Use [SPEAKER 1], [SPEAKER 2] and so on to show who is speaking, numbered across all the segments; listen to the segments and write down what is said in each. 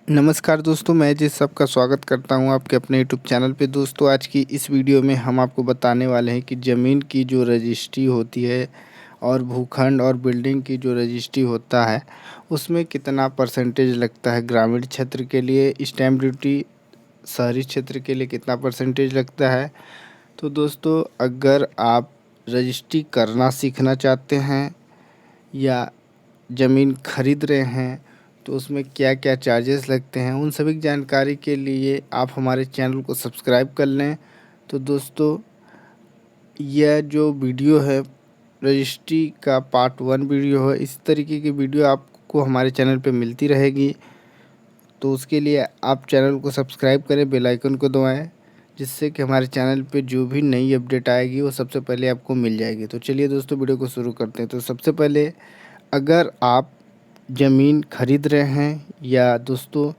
[SPEAKER 1] नमस्कार दोस्तों, मैं जी सबका स्वागत करता हूं आपके अपने यूट्यूब चैनल पे। दोस्तों, आज की इस वीडियो में हम आपको बताने वाले हैं कि ज़मीन की जो रजिस्ट्री होती है और भूखंड और बिल्डिंग की जो रजिस्ट्री होता है, उसमें कितना परसेंटेज लगता है। ग्रामीण क्षेत्र के लिए स्टैम्प ड्यूटी, शहरी क्षेत्र के लिए कितना परसेंटेज लगता है। तो दोस्तों, अगर आप रजिस्ट्री करना सीखना चाहते हैं या ज़मीन खरीद रहे हैं तो उसमें क्या क्या चार्जेस लगते हैं, उन सभी की जानकारी के लिए आप हमारे चैनल को सब्सक्राइब कर लें। तो दोस्तों, यह जो वीडियो है रजिस्ट्री का पार्ट 1 वीडियो है। इस तरीके की वीडियो आपको हमारे चैनल पे मिलती रहेगी। तो उसके लिए आप चैनल को सब्सक्राइब करें, बेल आइकन को दबाएं, जिससे कि हमारे चैनल पे जो भी नई अपडेट आएगी वो सबसे पहले आपको मिल जाएगी। तो चलिए दोस्तों, वीडियो को शुरू करते हैं। तो सबसे पहले, अगर आप ज़मीन खरीद रहे हैं या दोस्तों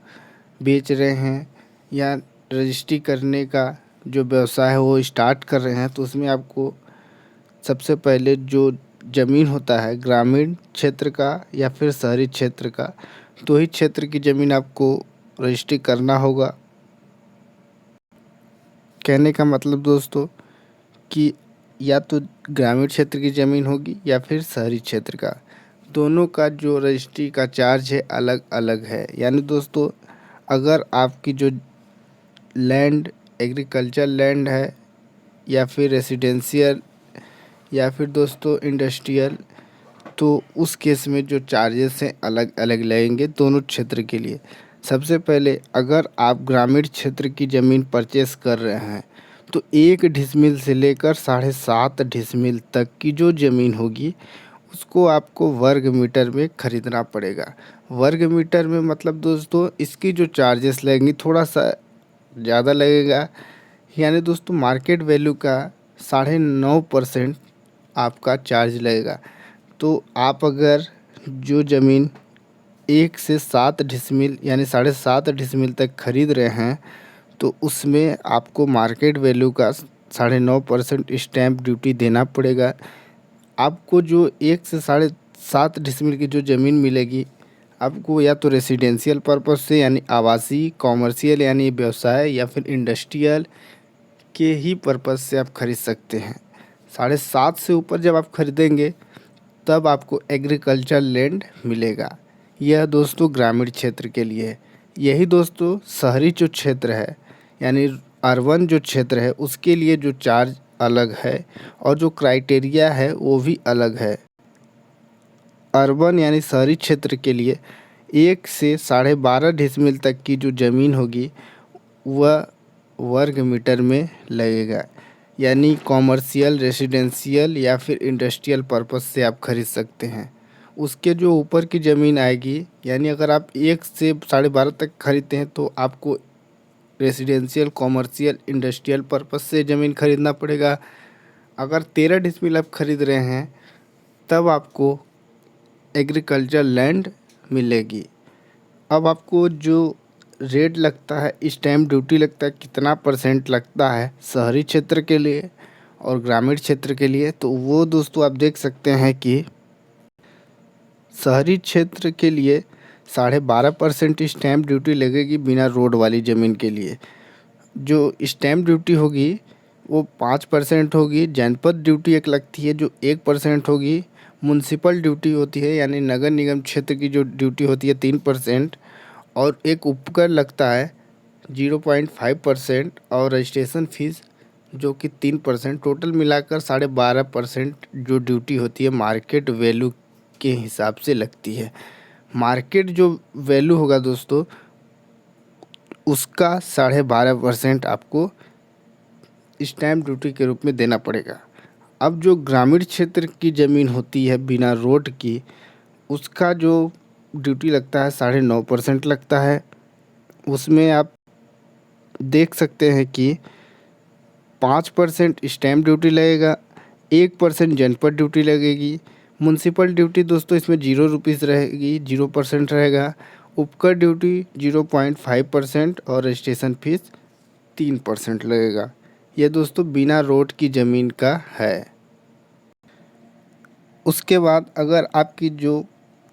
[SPEAKER 1] बेच रहे हैं या रजिस्ट्री करने का जो व्यवसाय है वो स्टार्ट कर रहे हैं, तो उसमें आपको सबसे पहले जो ज़मीन होता है ग्रामीण क्षेत्र का या फिर शहरी क्षेत्र का, दो ही क्षेत्र की ज़मीन आपको रजिस्ट्री करना होगा। कहने का मतलब दोस्तों कि या तो ग्रामीण क्षेत्र की ज़मीन होगी या फिर शहरी क्षेत्र का, दोनों का जो रजिस्ट्री का चार्ज है अलग अलग है। यानी दोस्तों, अगर आपकी जो लैंड एग्रीकल्चर लैंड है या फिर रेसिडेंशियल या फिर दोस्तों इंडस्ट्रियल, तो उस केस में जो चार्जेस हैं अलग अलग लगेंगे दोनों क्षेत्र के लिए। सबसे पहले, अगर आप ग्रामीण क्षेत्र की ज़मीन परचेस कर रहे हैं तो 1 डिसमिल से लेकर 7.5 डिसमिल तक की जो ज़मीन होगी उसको आपको वर्ग मीटर में ख़रीदना पड़ेगा। वर्ग मीटर में मतलब दोस्तों, इसकी जो चार्जेस लगेंगी थोड़ा सा ज़्यादा लगेगा। यानी दोस्तों, मार्केट वैल्यू का 9.5% आपका चार्ज लगेगा। तो आप अगर जो ज़मीन 1 से 7 डिसमिल यानी 7.5 डिसमिल तक खरीद रहे हैं तो उसमें आपको मार्केट वैल्यू का 9.5% स्टैम्प ड्यूटी देना पड़ेगा। आपको जो 1 से 7.5 डिसमिल की जो ज़मीन मिलेगी, आपको या तो रेसिडेंशियल पर्पस से यानी आवासीय, कॉमर्शियल यानी व्यवसाय या फिर इंडस्ट्रियल के ही पर्पस से आप खरीद सकते हैं। 7.5 से ऊपर जब आप खरीदेंगे तब आपको एग्रीकल्चर लैंड मिलेगा। यह दोस्तों ग्रामीण क्षेत्र के लिए है। यही दोस्तों शहरी जो क्षेत्र है यानी अर्बन जो क्षेत्र है उसके लिए जो चार्ज अलग है और जो क्राइटेरिया है वो भी अलग है। अर्बन यानी शहरी क्षेत्र के लिए 1 से 12.5 डिसमिल तक की जो ज़मीन होगी वह वर्ग मीटर में लगेगा। यानी कॉमर्शियल, रेसिडेंशियल या फिर इंडस्ट्रियल पर्पस से आप खरीद सकते हैं। उसके जो ऊपर की ज़मीन आएगी, यानी अगर आप 1 से 12.5 तक खरीदते हैं तो आपको रेसिडेंशियल, कॉमर्शियल, इंडस्ट्रियल पर्पस से ज़मीन खरीदना पड़ेगा। अगर 13 डिसमिल आप खरीद रहे हैं तब आपको एग्रीकल्चर लैंड मिलेगी। अब आपको जो रेट लगता है, स्टैम्प ड्यूटी लगता है, कितना परसेंट लगता है शहरी क्षेत्र के लिए और ग्रामीण क्षेत्र के लिए, तो वो दोस्तों आप देख सकते हैं कि शहरी क्षेत्र के लिए 12.5% स्टैम्प ड्यूटी लगेगी बिना रोड वाली ज़मीन के लिए। जो स्टैम्प ड्यूटी होगी वो 5% होगी। जनपद ड्यूटी एक लगती है जो 1% होगी। म्युनिसिपल ड्यूटी होती है यानी नगर निगम क्षेत्र की जो ड्यूटी होती है 3%। और एक उपकर लगता है 0.5% और रजिस्ट्रेशन फीस जो कि 3%। टोटल मिलाकर 12.5% जो ड्यूटी होती है मार्केट वैल्यू के हिसाब से लगती है। मार्केट जो वैल्यू होगा दोस्तों उसका 12.5% आपको स्टैम्प ड्यूटी के रूप में देना पड़ेगा। अब जो ग्रामीण क्षेत्र की ज़मीन होती है बिना रोड की, उसका जो ड्यूटी लगता है 9.5% लगता है। उसमें आप देख सकते हैं कि 5% स्टैम्प ड्यूटी लगेगा, 1% जनपद ड्यूटी लगेगी। म्युनिसिपल ड्यूटी दोस्तों इसमें 0 रुपीज़ रहेगी, 0% रहेगा। उपकर ड्यूटी 0.5% और रजिस्ट्रेशन फीस 3% लगेगा। यह दोस्तों बिना रोड की ज़मीन का है। उसके बाद अगर आपकी जो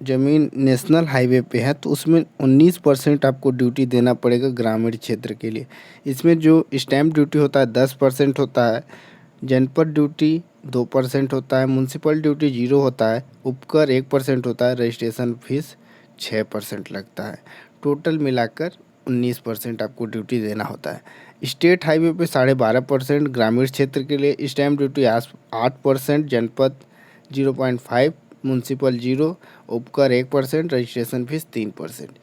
[SPEAKER 1] ज़मीन नेशनल हाईवे पे है तो उसमें 19% आपको ड्यूटी देना पड़ेगा ग्रामीण क्षेत्र के लिए। इसमें जो स्टैम्प ड्यूटी होता है 10% होता है, जनपद ड्यूटी 2% होता है, म्युनिसिपल ड्यूटी 0 होता है, उपकर 1% होता है, रजिस्ट्रेशन फीस 6% लगता है। टोटल मिलाकर 19% आपको ड्यूटी देना होता है। स्टेट हाईवे पे 12.5%, ग्रामीण क्षेत्र के लिए स्टैम्प ड्यूटी 8%, जनपद 0.5, म्युनिसिपल 0, उपकर 1%, रजिस्ट्रेशन फीस 3%।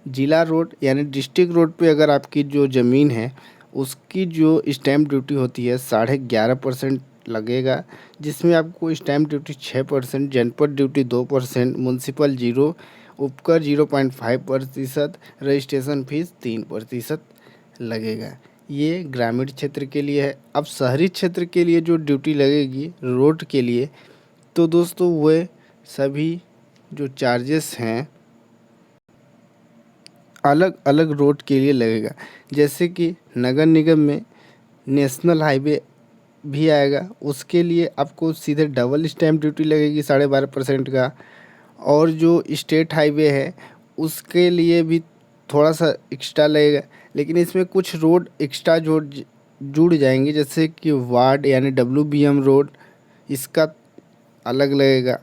[SPEAKER 1] जिला रोड यानी डिस्ट्रिक्ट रोड पे अगर आपकी जो ज़मीन है उसकी जो स्टैम्प ड्यूटी होती है 11.5% लगेगा, जिसमें आपको स्टैम्प ड्यूटी 6%, जनपद ड्यूटी 2%, म्युनिसिपल 0, उपकर 0.5%, रजिस्ट्रेशन फीस 3% लगेगा। ये ग्रामीण क्षेत्र के लिए है। अब शहरी क्षेत्र के लिए जो ड्यूटी लगेगी रोड के लिए, तो दोस्तों वे सभी जो चार्जेस हैं अलग अलग रोड के लिए लगेगा। जैसे कि नगर निगम में नेशनल हाईवे भी आएगा, उसके लिए आपको सीधे डबल स्टैम्प ड्यूटी लगेगी 12.5% का। और जो स्टेट हाईवे है उसके लिए भी थोड़ा सा एक्स्ट्रा लगेगा, लेकिन इसमें कुछ रोड एक्स्ट्रा जुड़ जाएंगे, जैसे कि वार्ड यानी WBM रोड, इसका अलग लगेगा,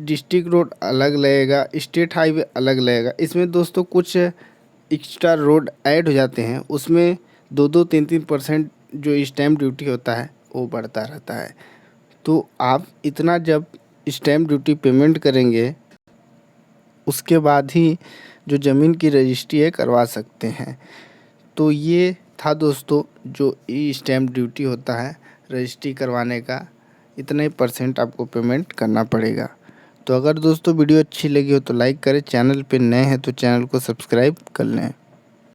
[SPEAKER 1] डिस्ट्रिक्ट रोड अलग लगेगा, स्टेट हाईवे अलग लगेगा। इसमें दोस्तों कुछ एक्स्ट्रा रोड ऐड हो जाते हैं, उसमें 2-3% जो स्टैम्प ड्यूटी होता है वो बढ़ता रहता है। तो आप इतना जब स्टैम्प ड्यूटी पेमेंट करेंगे उसके बाद ही जो ज़मीन की रजिस्ट्री है करवा सकते हैं। तो ये था दोस्तों जो ई स्टैम्प ड्यूटी होता है रजिस्ट्री करवाने का, इतने % आपको पेमेंट करना पड़ेगा। तो अगर दोस्तों वीडियो अच्छी लगी हो तो लाइक करें, चैनल पे नए हैं तो चैनल को सब्सक्राइब कर लें।